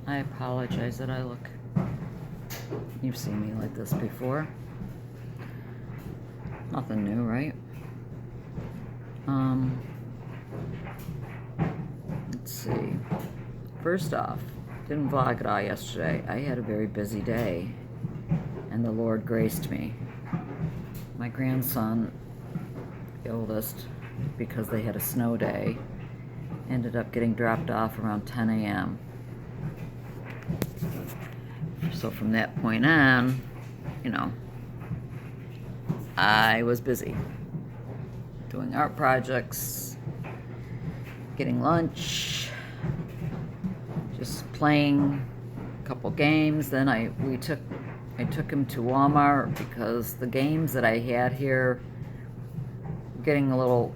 I apologize that I look... You've seen me like this before. Nothing new, right? Let's see. First off, didn't vlog at all yesterday. I had a very busy day, and the Lord graced me. My grandson, the oldest, because they had a snow day, ended up getting dropped off around 10 a.m. So from that point on, I was busy doing art projects, getting lunch, just playing a couple games. Then I took him to Walmart because the games that I had here were getting a little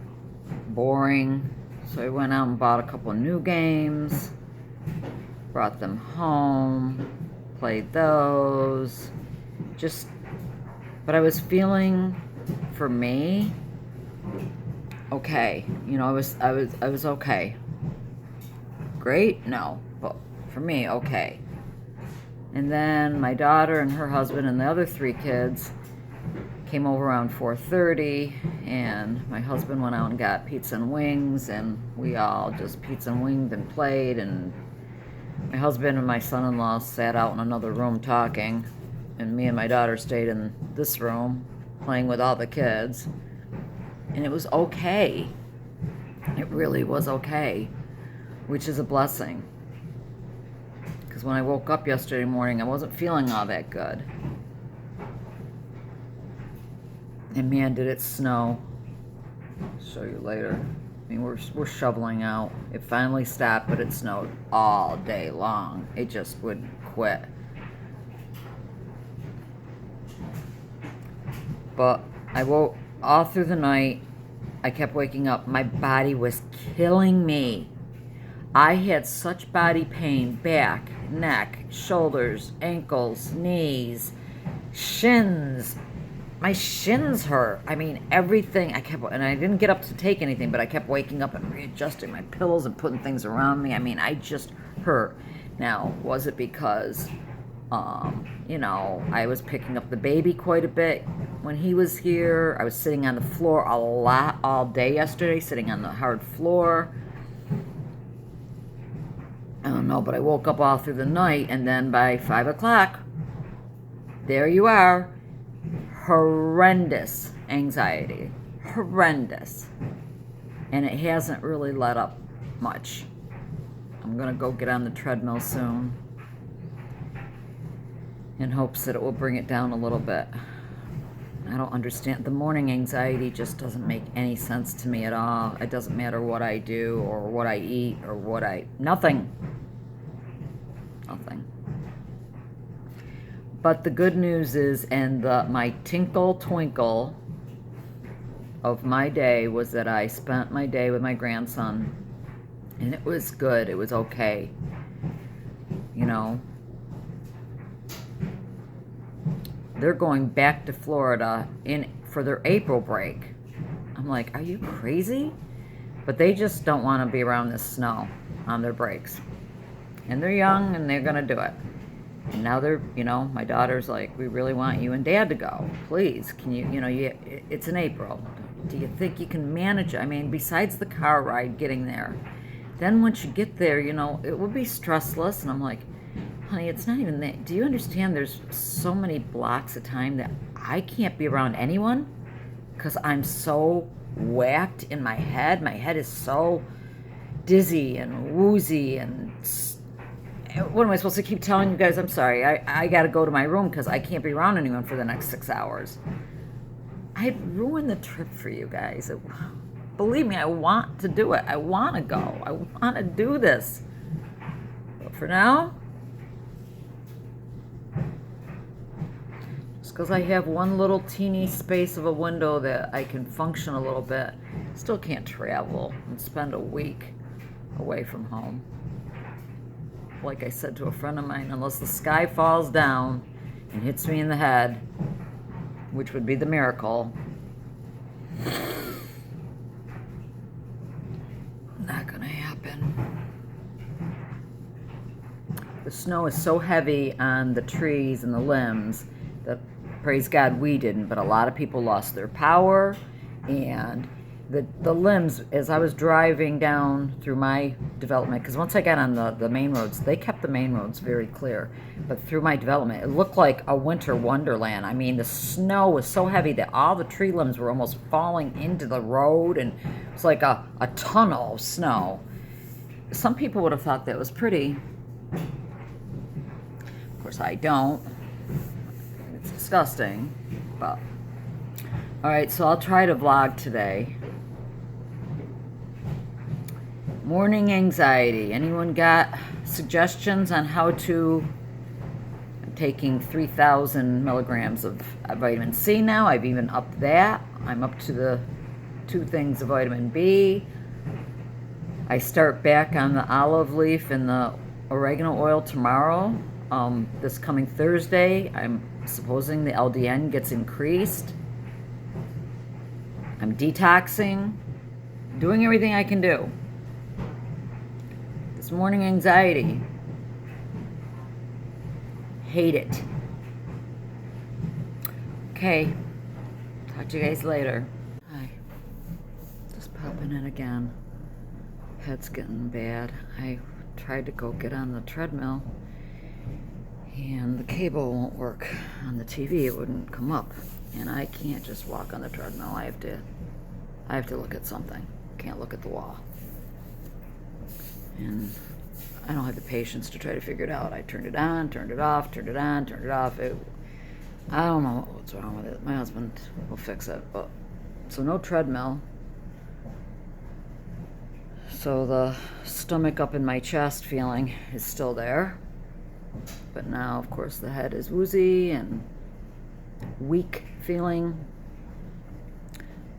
boring. So I went out and bought a couple new games, brought them home, played those. But I was feeling, for me, okay. I was okay. Great? No. But for me, okay. And then my daughter and her husband and the other 3 kids came over around 4:30, and my husband went out and got pizza and wings, and we all just pizza and winged and played, and my husband and my son-in-law sat out in another room talking, and me and my daughter stayed in this room playing with all the kids. And it was okay. It really was okay, which is a blessing. Because when I woke up yesterday morning, I wasn't feeling all that good. And man, did it snow. I'll show you later. I mean, we're shoveling out. It finally stopped, but it snowed all day long. It just wouldn't quit. But I woke all through the night. I kept waking up. My body was killing me. I had such body pain, back, neck, shoulders, ankles, knees, shins. My shins hurt. I mean, everything. And I didn't get up to take anything, but I kept waking up and readjusting my pillows and putting things around me. I mean, I just hurt. Now, was it because, I was picking up the baby quite a bit when he was here? I was sitting on the floor a lot all day yesterday, sitting on the hard floor. I don't know, but I woke up all through the night, and then by 5 o'clock, there you are. Horrendous anxiety. Horrendous. And it hasn't really let up much. I'm going to go get on the treadmill soon in hopes that it will bring it down a little bit. I don't understand. The morning anxiety just doesn't make any sense to me at all. It doesn't matter what I do or what I eat or nothing. Nothing. But the good news is, and my tinkle twinkle of my day was that I spent my day with my grandson, and it was good. It was okay. They're going back to Florida for their April break. I'm like, are you crazy? But they just don't want to be around this snow on their breaks. And they're young, and they're going to do it. And now they're, my daughter's like, we really want you and Dad to go. Please, can you, it's in April. Do you think you can manage it? I mean, besides the car ride getting there. Then once you get there, it will be stressless. And I'm like, honey, it's not even that. Do you understand there's so many blocks of time that I can't be around anyone? Because I'm so whacked in my head. My head is so dizzy and woozy and... What am I supposed to keep telling you guys? I'm sorry. I got to go to my room because I can't be around anyone for the next 6 hours. I'd ruin the trip for you guys. Believe me, I want to do it. I want to go. I want to do this. But for now, just because I have one little teeny space of a window that I can function a little bit, still can't travel and spend a week away from home. Like I said to a friend of mine, unless the sky falls down and hits me in the head, which would be the miracle, not gonna happen. The snow is so heavy on the trees and the limbs that, praise God, we didn't, but a lot of people lost their power. And the limbs, as I was driving down through my development, because once I got on the main roads, they kept the main roads very clear. But through my development, it looked like a winter wonderland. I mean, the snow was so heavy that all the tree limbs were almost falling into the road, and it was like a tunnel of snow. Some people would have thought that was pretty. Of course, I don't. It's disgusting, but... All right, so I'll try to vlog today. Morning anxiety. Anyone got suggestions on how to... I'm taking 3,000 milligrams of vitamin C now. I've even upped that. I'm up to the 2 things of vitamin B. I start back on the olive leaf and the oregano oil tomorrow. This coming Thursday, I'm supposing the LDN gets increased. I'm detoxing, doing everything I can do. This morning anxiety. Hate it. Okay. Talk to you guys later. Hi. Just popping in again. Head's getting bad. I tried to go get on the treadmill and the cable won't work on the TV. It wouldn't come up. And I can't just walk on the treadmill. I have to look at something. Can't look at the wall. And I don't have the patience to try to figure it out. I turned it on, turned it off, turned it on, turned it off. I don't know what's wrong with it. My husband will fix it. But so no treadmill. So the stomach up in my chest feeling is still there. But now, of course, the head is woozy and weak feeling.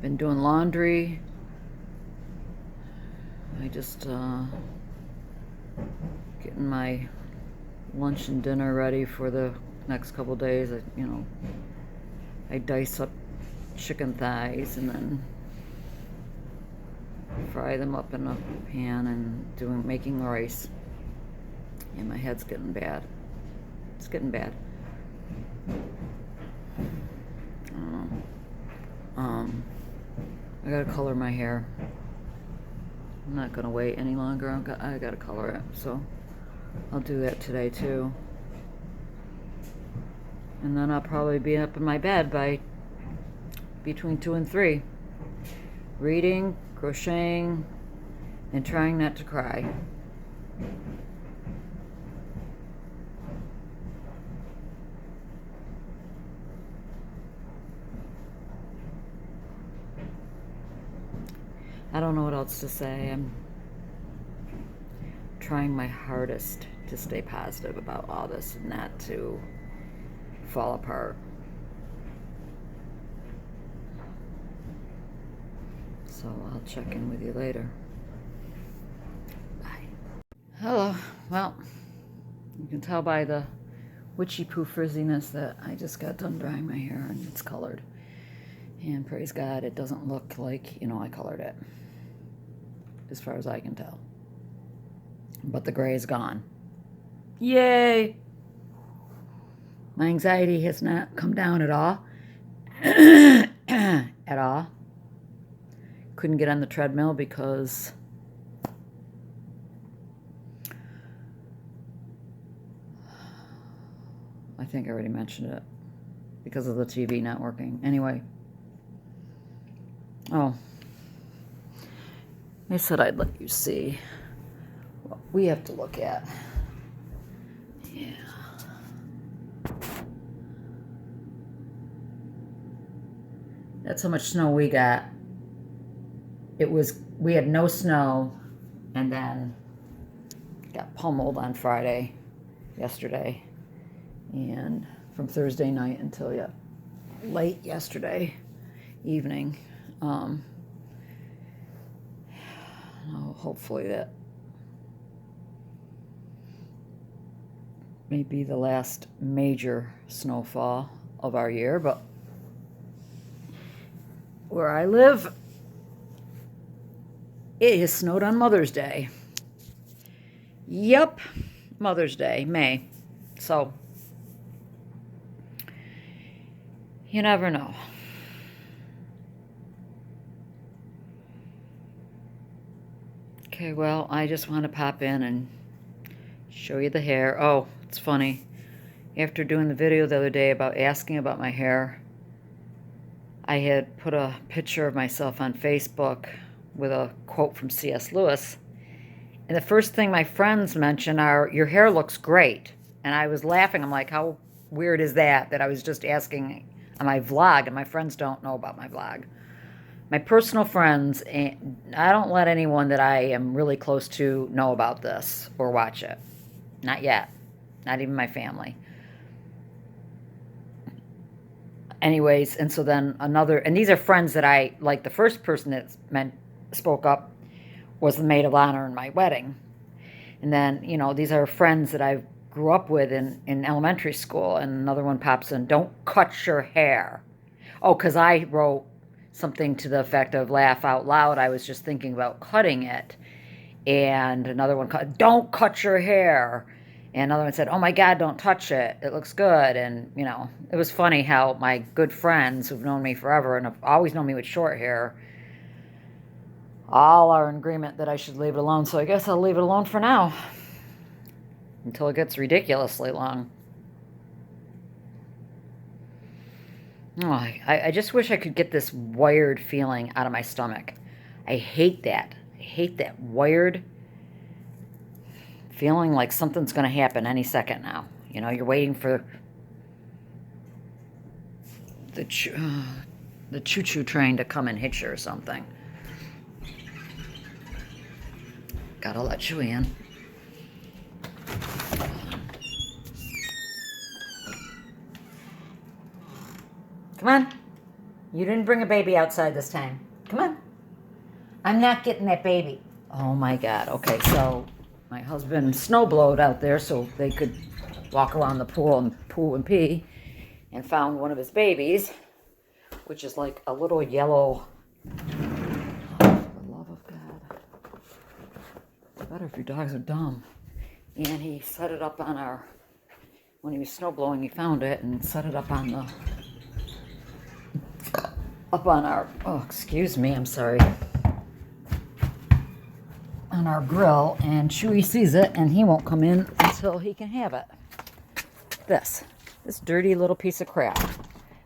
Been doing laundry. I just getting my lunch and dinner ready for the next couple days. I dice up chicken thighs and then fry them up in a pan and making rice. And my head's getting bad. It's getting bad. I gotta color my hair. I'm not gonna wait any longer. I gotta color it, so I'll do that today too. And then I'll probably be up in my bed by between 2 and 3, reading, crocheting, and trying not to cry. I don't know what else to say. I'm trying my hardest to stay positive about all this and not to fall apart. So I'll check in with you later. Bye. Hello. Well, you can tell by the witchy poo frizziness that I just got done drying my hair and it's colored. And praise God, it doesn't look like, I colored it. As far as I can tell. But the gray is gone. Yay! My anxiety has not come down at all. At all. Couldn't get on the treadmill because I think I already mentioned it. Because of the TV not working. Anyway. Oh. I said I'd let you see what we have to look at. Yeah. That's how much snow we got. We had no snow and then got pummeled on Friday, yesterday, and from Thursday night until late yesterday evening. Hopefully that may be the last major snowfall of our year, but where I live, it has snowed on Mother's Day. Yep, Mother's Day, May. So, you never know. Okay, well, I just want to pop in and show you the hair. Oh, it's funny. After doing the video the other day about asking about my hair, I had put a picture of myself on Facebook with a quote from C.S. Lewis. And the first thing my friends mention are, your hair looks great. And I was laughing. I'm like, how weird is that? That I was just asking on my vlog, and my friends don't know about my vlog. My personal friends, and I don't let anyone that I am really close to know about this or watch it. Not yet. Not even my family. Anyways, and so then another, and these are friends that I, like the first person that spoke up was the maid of honor in my wedding. And then, you know, these are friends that I grew up with in elementary school, and another one pops in, don't cut your hair. Oh, because I wrote something to the effect of laugh out loud. I was just thinking about cutting it. And another one, don't cut your hair. And another one said, oh my God, don't touch it. It looks good. And, you know, it was funny how my good friends who've known me forever and have always known me with short hair, all are in agreement that I should leave it alone. So I guess I'll leave it alone for now until it gets ridiculously long. Oh, I just wish I could get this wired feeling out of my stomach. I hate that. I hate that wired feeling like something's going to happen any second now. You know, you're waiting for the choo-choo train to come and hit you or something. Gotta let Chewy in. Come on. You didn't bring a baby outside this time. Come on. I'm not getting that baby. Oh my God. Okay, so my husband snowblowed out there so they could walk around the pool and pee, and found one of his babies, which is like a little yellow. Oh, for the love of God. It's better if your dogs are dumb. And he set it up on our, when he was snowblowing, he found it and set it up on the, oh, excuse me, I'm sorry, on our grill, and Chewy sees it, and he won't come in until he can have it. This dirty little piece of crap.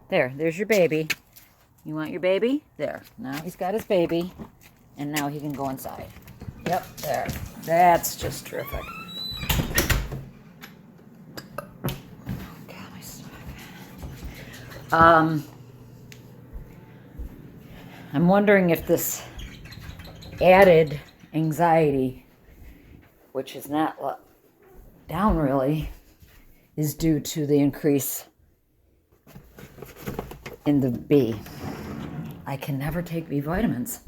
There's your baby. You want your baby? There. Now he's got his baby, and now he can go inside. Yep, there. That's just terrific. God, my stomach. I'm wondering if this added anxiety, which is not let down really, is due to the increase in the B. I can never take B vitamins.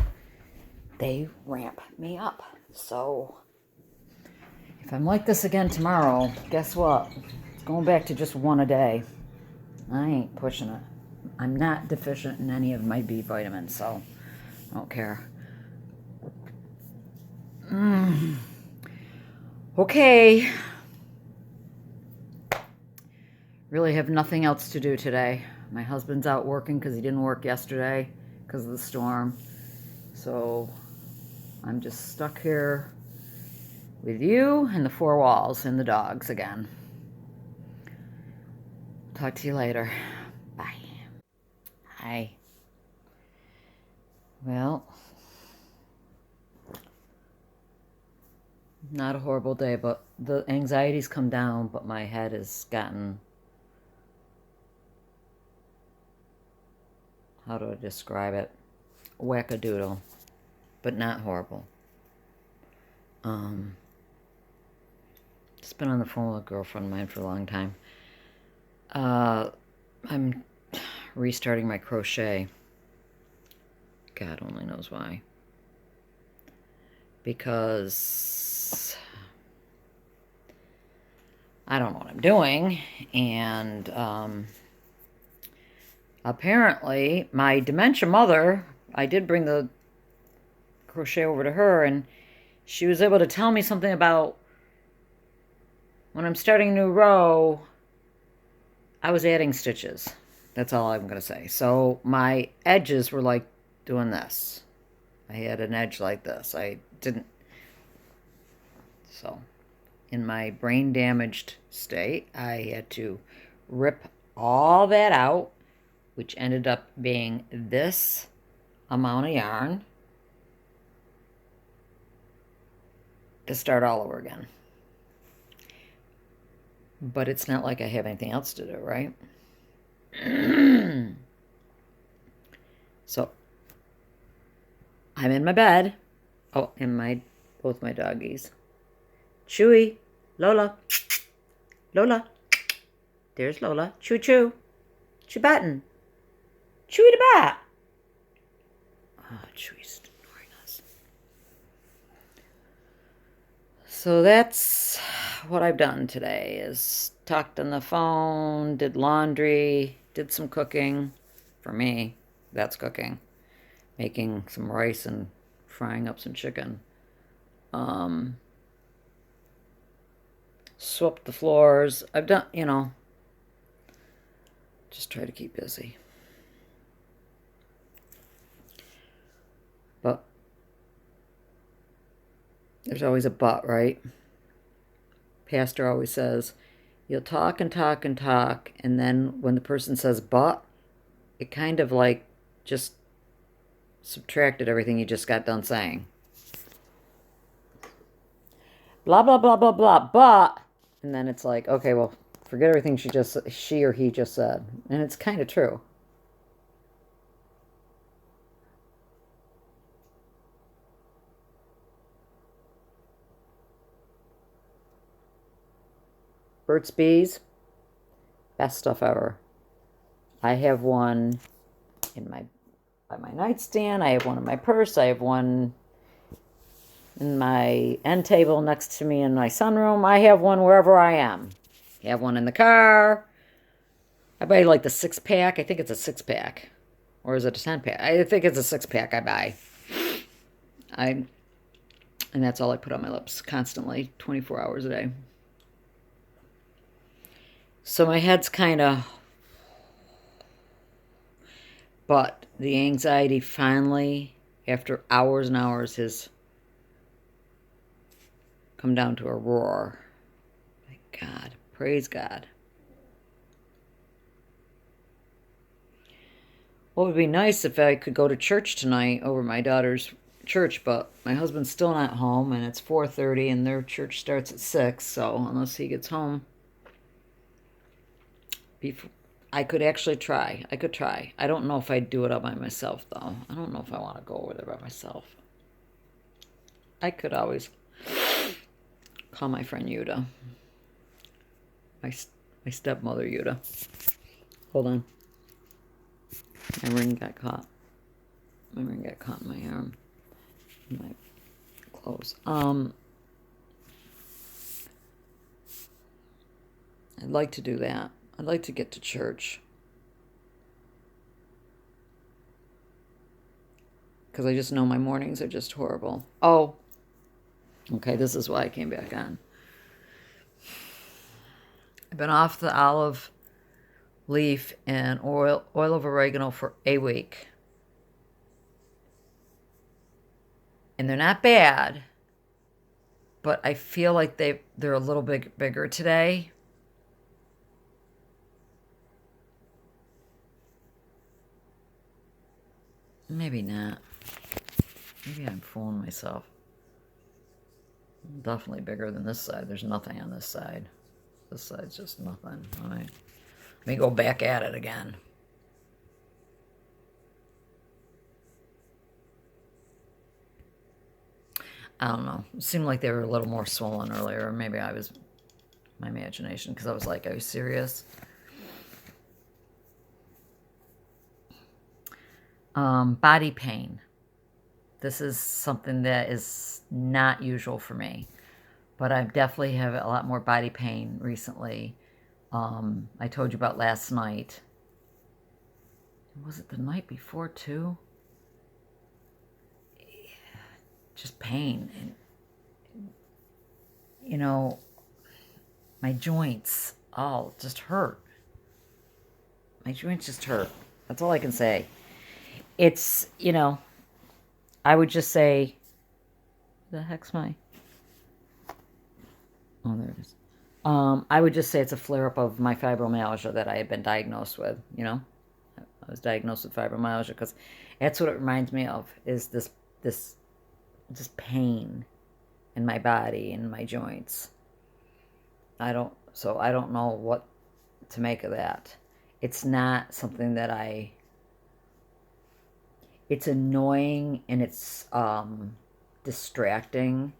They ramp me up. So if I'm like this again tomorrow, guess what? It's going back to just one a day. I ain't pushing it. I'm not deficient in any of my B vitamins, so I don't care. Okay. Really have nothing else to do today. My husband's out working because he didn't work yesterday because of the storm. So I'm just stuck here with you and the four walls and the dogs again. Talk to you later. Bye. Hi. Well, not a horrible day, but the anxiety's come down, but my head has gotten, how do I describe it? Wackadoodle, but not horrible. Just been on the phone with a girlfriend of mine for a long time. I'm restarting my crochet. God only knows why. Because I don't know what I'm doing, and apparently my dementia mother, I did bring the crochet over to her, and she was able to tell me something about when I'm starting a new row, I was adding stitches. That's all I'm going to say. So my edges were like doing this. I had an edge like this. I didn't. So in my brain damaged state, I had to rip all that out, which ended up being this amount of yarn to start all over again. But it's not like I have anything else to do, right? So I'm in my bed. Oh, and both my doggies. Chewy, Lola, Lola. There's Lola. Choo choo. Chewbacca. Chewy the bat. Oh, Chewy's ignoring us. So that's what I've done today is talked on the phone, did laundry, did some cooking. For me, that's cooking. Making some rice and frying up some chicken. Swept the floors. I've done, just try to keep busy. But there's always a but, right? Pastor always says, you'll talk and talk and talk, and then when the person says but, it kind of like just subtracted everything you just got done saying. Blah, blah, blah, blah, blah, but, and then it's like, okay, well, forget everything she or he just said. And it's kind of true. Burt's Bees, best stuff ever. I have one by my nightstand. I have one in my purse. I have one in my end table next to me in my sunroom. I have one wherever I am. I have one in the car. I buy like the 6-pack. I think it's a 6-pack. Or is it a 10-pack? I think it's a 6-pack I buy. And that's all I put on my lips constantly, 24 hours a day. So my head's kind of... But the anxiety finally, after hours and hours, has come down to a roar. Thank God. Praise God. Well, it would be nice if I could go to church tonight over my daughter's church, but my husband's still not home, and it's 4:30, and their church starts at 6, so unless he gets home... I could actually try. I could try. I don't know if I'd do it all by myself, though. I don't know if I want to go over there by myself. I could always call my friend Yuda. My stepmother, Yuda. Hold on. My ring got caught. My ring got caught in my arm. In my clothes. I'd like to do that. I'd like to get to church. Because I just know my mornings are just horrible. Oh, okay, this is why I came back on. I've been off the olive leaf and oil of oregano for a week. And they're not bad, but I feel like they're a little bit bigger today. Maybe not. Maybe I'm fooling myself. Definitely bigger than this side. There's nothing on this side. This side's just nothing. All right. Let me go back at it again. I don't know. It seemed like they were a little more swollen earlier. Or maybe I was... my imagination. Because I was like, are you serious? Body pain. This is something that is not usual for me, but I definitely have a lot more body pain recently. I told you about last night. Was it the night before too? Just pain. And, My joints, oh, just hurt. My joints just hurt. That's all I can say. It's, I would just say, the heck's my, oh, there it is. I would just say it's a flare up of my fibromyalgia that I had been diagnosed with, I was diagnosed with fibromyalgia because that's what it reminds me of, is this just pain in my body and my joints. I don't know what to make of that. It's not something that it's annoying and it's distracting,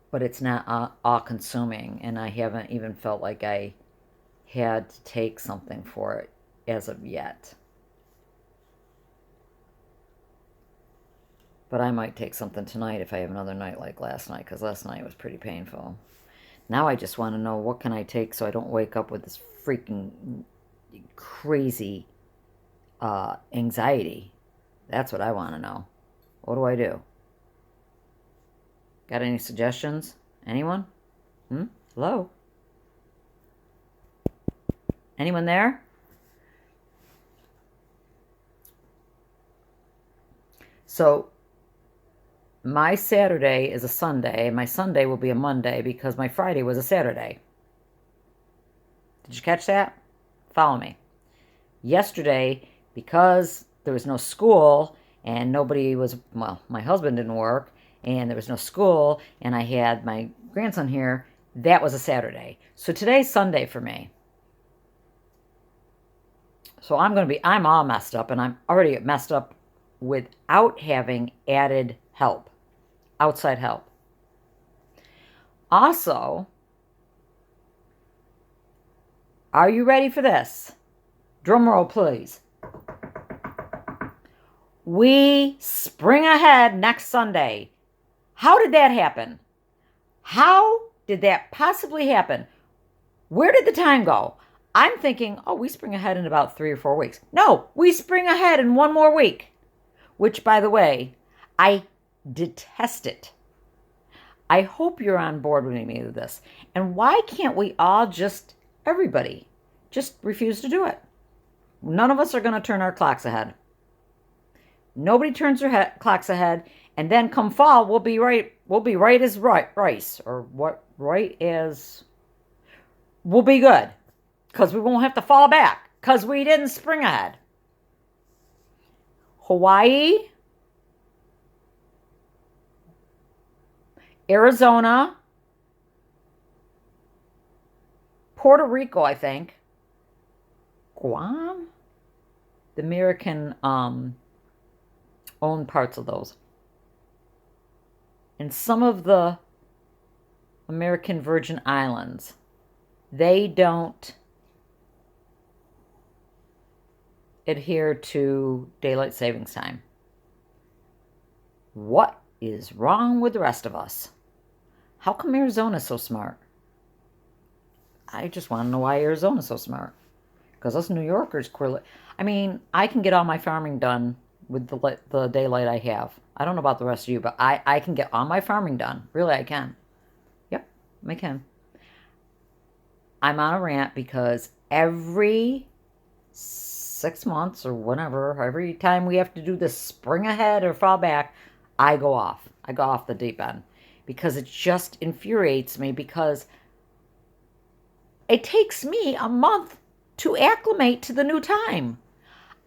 but it's not all consuming, and I haven't even felt like I had to take something for it as of yet. But I might take something tonight if I have another night like last night, because last night was pretty painful. Now I just want to know, what can I take so I don't wake up with this freaking crazy anxiety. That's what I want to know. What do I do? Got any suggestions? Anyone? Hello? Anyone there? So, my Saturday is a Sunday, and my Sunday will be a Monday because my Friday was a Saturday. Did you catch that? Follow me. Yesterday, because there was no school and my husband didn't work and there was no school and I had my grandson here, that was a Saturday. So today's Sunday for me. So I'm all messed up, and I'm already messed up without having added help, outside help. Also, are you ready for this? Drum roll, please. We spring ahead next Sunday. How did that happen? How did that possibly happen? Where did the time go? I'm thinking, oh, we spring ahead in about 3 or 4 weeks. No, we spring ahead in 1 more week. Which, by the way, I detest it. I hope you're on board with me with this. And why can't we all everybody, just refuse to do it? None of us are going to turn our clocks ahead. Nobody turns their clocks ahead, and then come fall, we'll be right as rice, or what, right as, we'll be good, because we won't have to fall back, because we didn't spring ahead. Hawaii, Arizona, Puerto Rico, I think, Guam, the American owned parts of those, and some of the American Virgin Islands, they don't adhere to daylight savings time. What is wrong with the rest of us? How come Arizona's so smart? I just want to know why Arizona's so smart. Because us New Yorkers, I can get all my farming done with the daylight I have. I don't know about the rest of you, but I can get all my farming done. Really, I can. Yep, I can. I'm on a rant because every 6 months or whenever, every time we have to do this spring ahead or fall back, I go off. I go off the deep end because it just infuriates me, because it takes me a month to acclimate to the new time.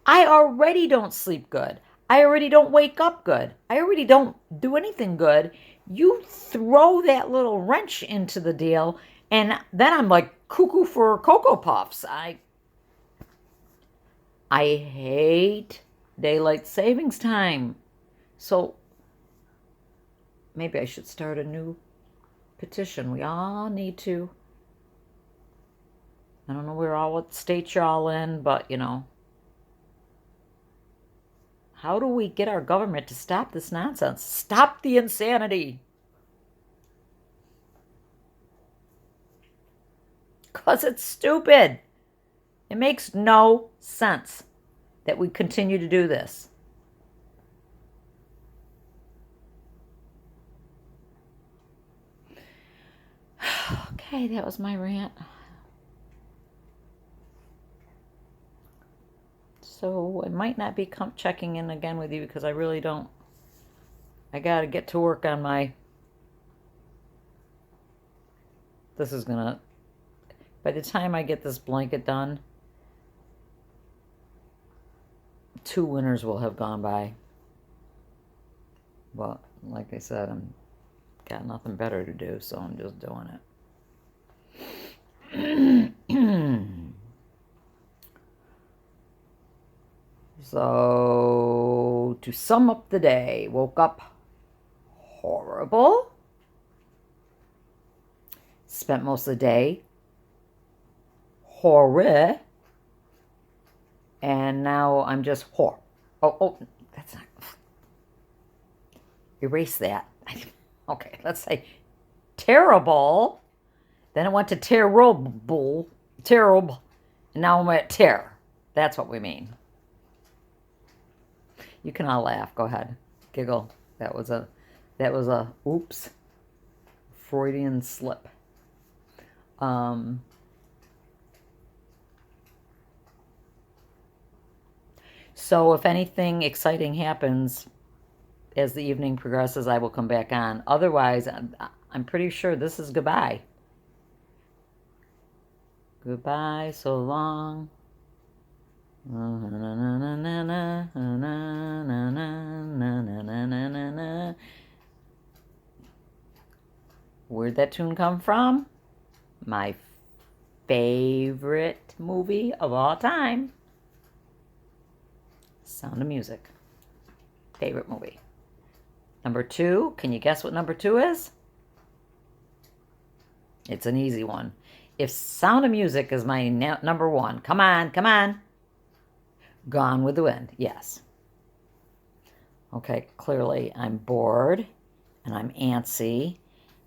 I already don't sleep good. I already don't wake up good. I already don't do anything good. You throw that little wrench into the deal, and then I'm like cuckoo for Cocoa Puffs. I hate daylight savings time. So maybe I should start a new petition. We all need to. I don't know what state you're all in, but how do we get our government to stop this nonsense? Stop the insanity. Because it's stupid. It makes no sense that we continue to do this. Okay. Okay, that was my rant. So I might not be checking in again with you because I really don't. I gotta get to work on my. This is gonna. By the time I get this blanket done, 2 winters will have gone by. Well, like I said, I'm got nothing better to do, so I'm just doing it. So, to sum up the day, woke up horrible. Spent most of the day horrid. And now I'm just Oh, that's not. Erase that. Okay, let's say terrible. Then it went to terrible. And now I'm at terror. That's what we mean. You can all laugh. Go ahead. Giggle. That was a oops. Freudian slip. So if anything exciting happens as the evening progresses, I will come back on. Otherwise, I'm pretty sure this is goodbye. Goodbye, so long. Where'd that tune come from? My favorite movie of all time. Sound of Music. Favorite movie. Number 2, can you guess what number 2 is? It's an easy one. If Sound of Music is my number 1, come on. Gone with the Wind, yes. Okay, clearly I'm bored and I'm antsy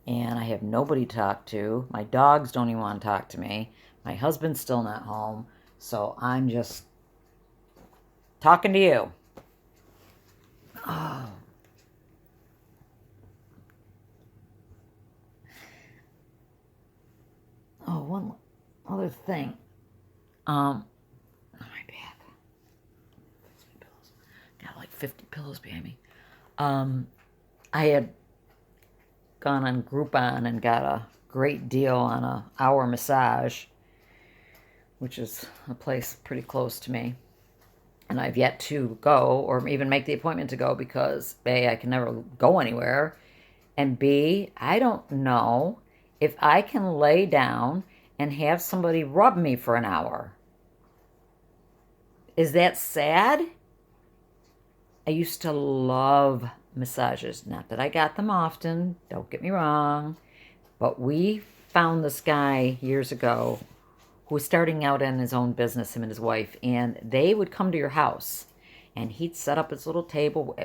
and I have nobody to talk to. My dogs don't even want to talk to me. My husband's still not home, so I'm just talking to you. Oh. Oh, one other thing. My back. Got like 50 pillows behind me. I had gone on Groupon and got a great deal on a hour massage, which is a place pretty close to me. And I've yet to go or even make the appointment to go because A, I can never go anywhere, and B, I don't know if I can lay down and have somebody rub me for an hour. Is that sad? I used to love massages. Not that I got them often, don't get me wrong, but we found this guy years ago who was starting out in his own business, him and his wife, and they would come to your house and he'd set up his little table.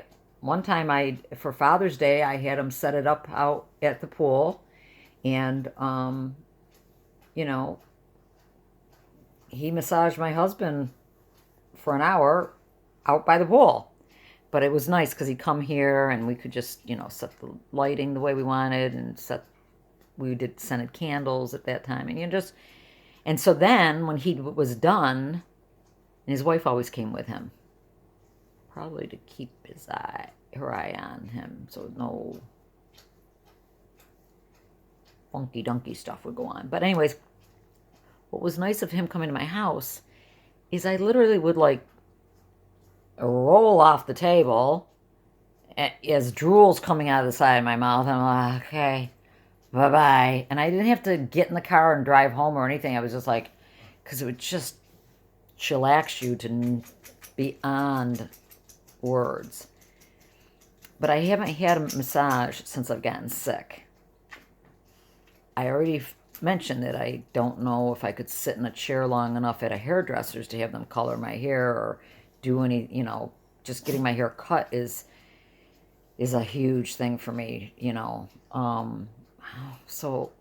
One time for Father's Day, I had him set it up out at the pool, and he massaged my husband for an hour out by the pool. But it was nice because he'd come here and we could just, set the lighting the way we wanted and we did scented candles at that time. And so then when he was done, and his wife always came with him, probably to keep her eye on him so no funky dunky stuff would go on. But anyways, what was nice of him coming to my house is I literally would roll off the table as drool's coming out of the side of my mouth. I'm like, okay, bye-bye. And I didn't have to get in the car and drive home or anything. I was just like, because it would just chillax you to beyond words. But I haven't had a massage since I've gotten sick. I already mentioned that I don't know if I could sit in a chair long enough at a hairdresser's to have them color my hair or do any, just getting my hair cut is a huge thing for me, So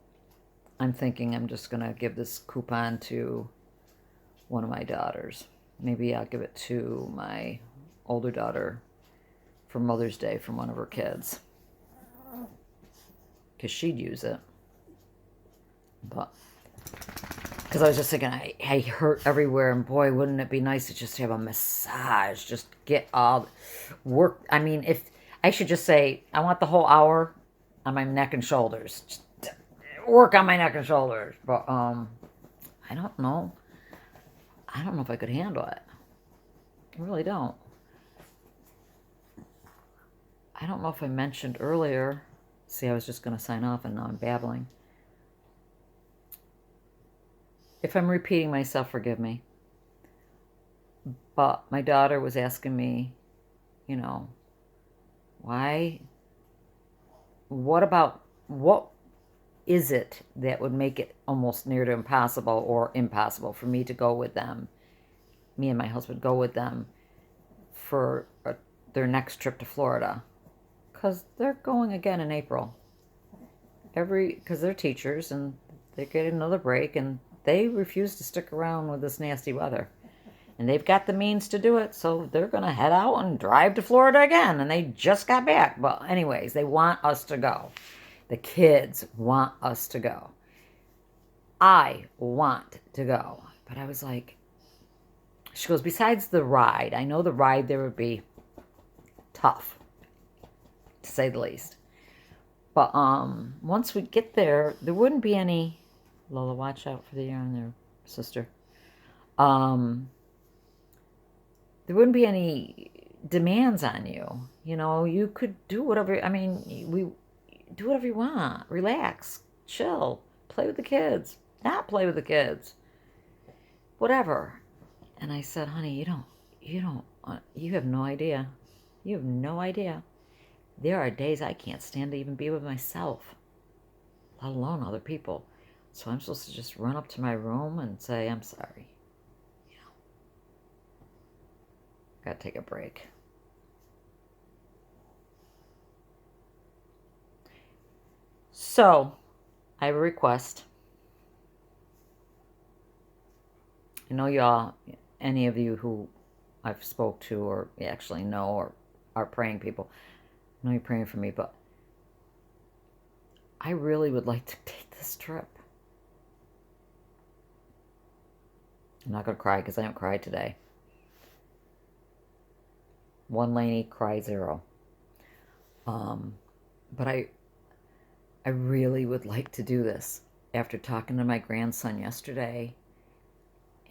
I'm thinking I'm just going to give this coupon to one of my daughters. Maybe I'll give it to my older daughter for Mother's Day from one of her kids, because she'd use it. But because I was just thinking, I hurt everywhere, and boy, wouldn't it be nice to just have a massage, just get all work. I mean, if I should just say, I want the whole hour on my neck and shoulders, just work on my neck and shoulders. But I don't know. I don't know if I could handle it. I really don't. I don't know if I mentioned earlier. See, I was just going to sign off, and now I'm babbling. If I'm repeating myself, forgive me. But my daughter was asking me, you know, why, what is it that would make it almost near to impossible or impossible for me to go with them, me and my husband go with them for their next trip to Florida? Because they're going again in April. Because they're teachers and they get another break, and they refuse to stick around with this nasty weather. And they've got the means to do it, so they're going to head out and drive to Florida again. And they just got back. But anyways, they want us to go. The kids want us to go. I want to go. But I was like, she goes, besides the ride, I know the ride there would be tough, to say the least. But once we get there, there wouldn't be any... Lola, watch out for the yarn there, sister. There wouldn't be any demands on you. You know, you could do whatever... I mean, we do whatever you want. Relax. Chill. Play with the kids. Not play with the kids. Whatever. And I said, honey, you have no idea. You have no idea. There are days I can't stand to even be with myself, let alone other people. So I'm supposed to just run up to my room and say, I'm sorry. You know, gotta take a break. So, I have a request. I know y'all, any of you who I've spoke to or actually know or are praying people, I know you're praying for me, but I really would like to take this trip. I'm not going to cry because I don't cry today. One Laney, cry zero. But I really would like to do this after talking to my grandson yesterday.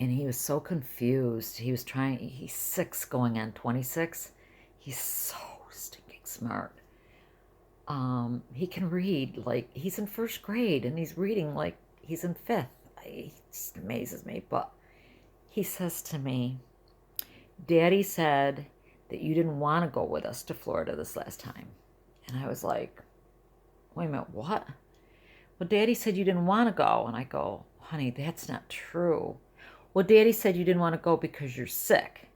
And he was so confused. He's 6 going on 26. He's so stinking smart. He can read like he's in 1st grade, and he's reading like he's in 5th. It just amazes me. But he says to me, Daddy said that you didn't want to go with us to Florida this last time. And I was like, wait a minute, what? Well, Daddy said you didn't want to go. And I go, honey, that's not true. Well, Daddy said you didn't want to go because you're sick.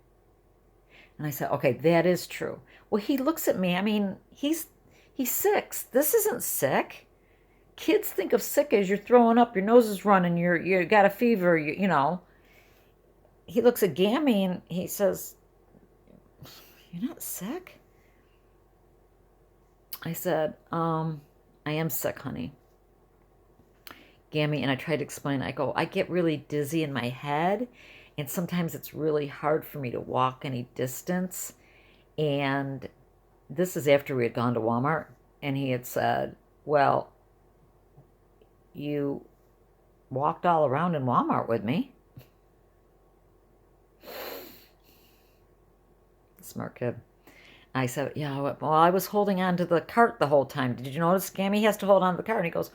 And I said, okay, that is true. Well, he looks at me. I mean, he's 6. This isn't sick. Kids think of sick as you're throwing up, your nose is running, you got a fever, you know. He looks at Gammy and he says, you're not sick? I said, I am sick, honey. Gammy, and I tried to explain, I go, I get really dizzy in my head, and sometimes it's really hard for me to walk any distance. And this is after we had gone to Walmart, and he had said, well, you walked all around in Walmart with me. Smart kid. I said, yeah, well, I was holding on to the cart the whole time. Did you notice Gammy has to hold on to the cart? And he goes,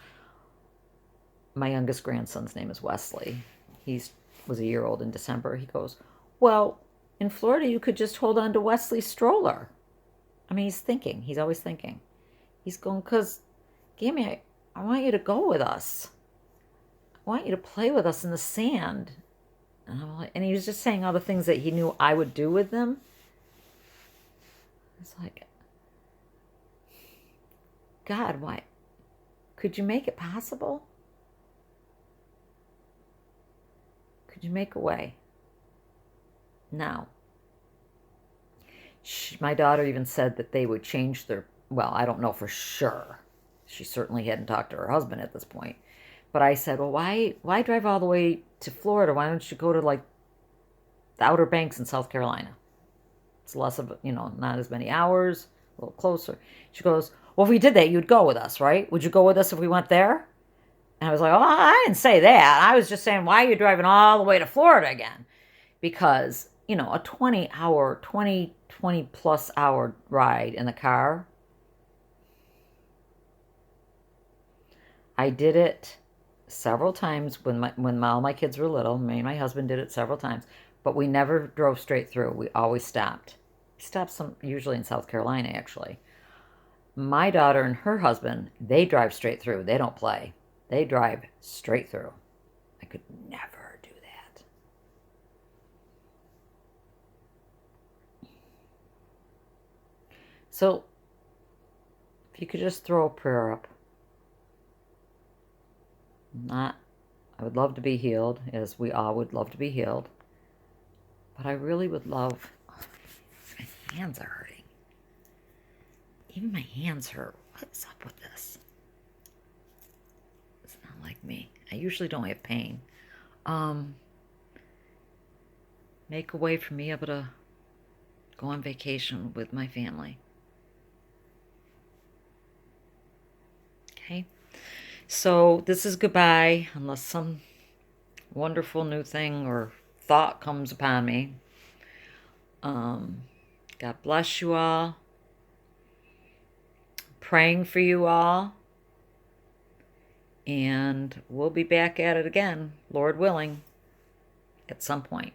my youngest grandson's name is Wesley. He was a year old in December. He goes, well, in Florida, you could just hold on to Wesley's stroller. I mean, he's thinking. He's always thinking. He's going, because, Gammy, I want you to go with us. I want you to play with us in the sand. And he was just saying all the things that he knew I would do with them. It's like, God, why? Could you make it possible? Could you make a way? Now, my daughter even said that they would change their, well, I don't know for sure. She certainly hadn't talked to her husband at this point. But I said, well, why drive all the way to Florida? Why don't you go to like the Outer Banks in South Carolina? It's less of, not as many hours, a little closer. She goes, well, if we did that, you'd go with us, right? Would you go with us if we went there? And I was like, oh, I didn't say that. I was just saying, why are you driving all the way to Florida again? Because, a 20 plus hour ride in the car, I did it several times when all my kids were little. Me and my husband did it several times, but we never drove straight through. We always stopped. We stopped usually in South Carolina, actually. My daughter and her husband, they drive straight through. They don't play. They drive straight through. I could never do that. So, if you could just throw a prayer up. I would love to be healed, as we all would love to be healed. But I really would love... my hands are hurting. Even my hands hurt. What is up with this? It's not like me. I usually don't have pain. Make a way for me able to go on vacation with my family. Okay? So this is goodbye, unless some wonderful new thing or thought comes upon me. God bless you all. Praying for you all. And we'll be back at it again, Lord willing, at some point.